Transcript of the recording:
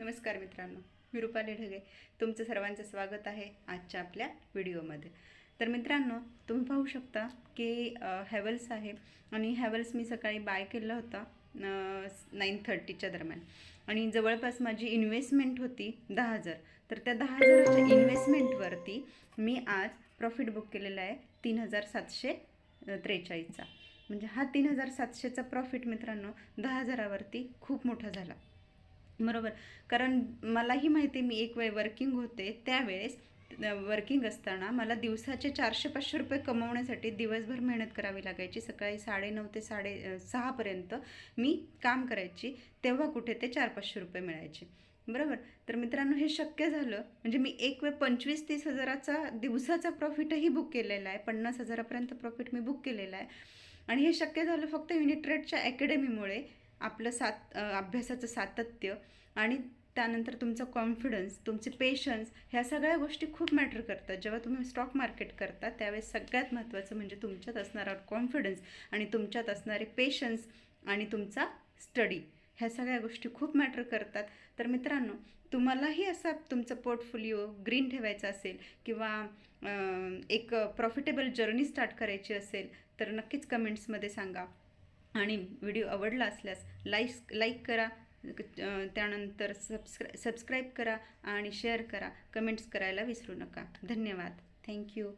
नमस्कार मित्रांनो, मी रुपाली ढगे. तुमचं सर्वांचं स्वागत आहे आजच्या आपल्या व्हिडिओमध्ये. तर मित्रांनो, तुम्ही पाहू शकता की हॅवल्स आहे आणि हॅवल्स मी सकाळी बाय केलं होतं 9:30च्या दरम्यान आणि जवळपास माझी इन्व्हेस्टमेंट होती 10,000. तर त्या 10,000च्या इन्व्हेस्टमेंटवरती मी आज प्रॉफिट बुक केलेला आहे 3,743चा. म्हणजे हा 3,700चा प्रॉफिट मित्रांनो 10,000वरती खूप मोठा झाला, बरोबर. कारण मलाही माहिती, मी एक वेळ वर्किंग होते, त्यावेळेस वर्किंग असताना मला दिवसाचे 400-500 रुपये कमवण्यासाठी दिवसभर मेहनत करावी लागायची. सकाळी 9:30 ते 6:30पर्यंत मी काम करायची, तेव्हा कुठे ते 400-500 रुपये मिळायचे, बरोबर. तर मित्रांनो, हे शक्य झालं म्हणजे मी एक वेळ 25-30 हजाराचा दिवसाचा प्रॉफिटही बुक केलेला आहे, 50,000पर्यंत प्रॉफिट मी बुक केलेला आहे. आणि हे शक्य झालं फक्त युनिट्रेडच्या अकॅडमीमुळे. आपलं अभ्यासाचं सातत्य आणि त्यानंतर तुमचा कॉन्फिडन्स, तुमचे पेशन्स, ह्या सगळ्या गोष्टी खूप मॅटर करतात. जेव्हा तुम्ही स्टॉक मार्केट करता त्यावेळेस सगळ्यात महत्त्वाचं म्हणजे तुमच्यात असणारा कॉन्फिडन्स आणि तुमच्यात असणारे पेशन्स आणि तुमचा स्टडी, ह्या सगळ्या गोष्टी खूप मॅटर करतात. तर मित्रांनो, तुम्हालाही असा तुमचा पोर्टफोलिओ ग्रीन ठेवायचा असेल किंवा एक प्रॉफिटेबल जर्नी स्टार्ट करायची असेल तर नक्कीच कमेंट्समध्ये सांगा. आणि व्हिडिओ आवडला असल्यास लाईक करा, त्यानंतर सबस्क्राईब करा आणि शेअर करा. कमेंट्स करायला विसरू नका. धन्यवाद. थँक्यू.